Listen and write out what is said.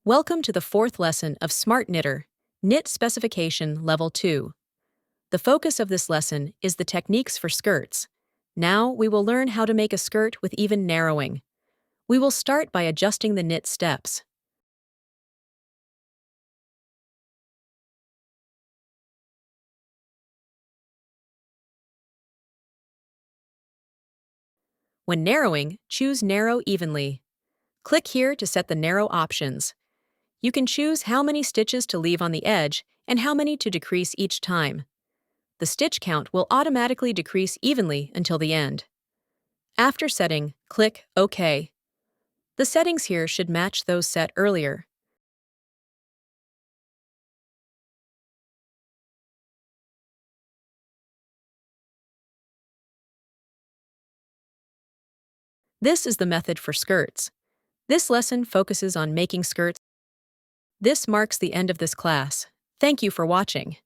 Welcome to the fourth lesson of SmartKnitter, Knit Specification Level 2. The focus of this lesson is the techniques for skirts. Now we will learn how to make a skirt with even narrowing. We will start by adjusting the knit steps. When narrowing, choose Narrow Evenly. Click here to set the narrow options. You can choose how many stitches to leave on the edge and how many to decrease each time. The stitch count will automatically decrease evenly until the end. After setting, click OK. The settings here should match those set earlier. This is the method for skirts. This lesson focuses on making skirts. This marks the end of this class. Thank you for watching.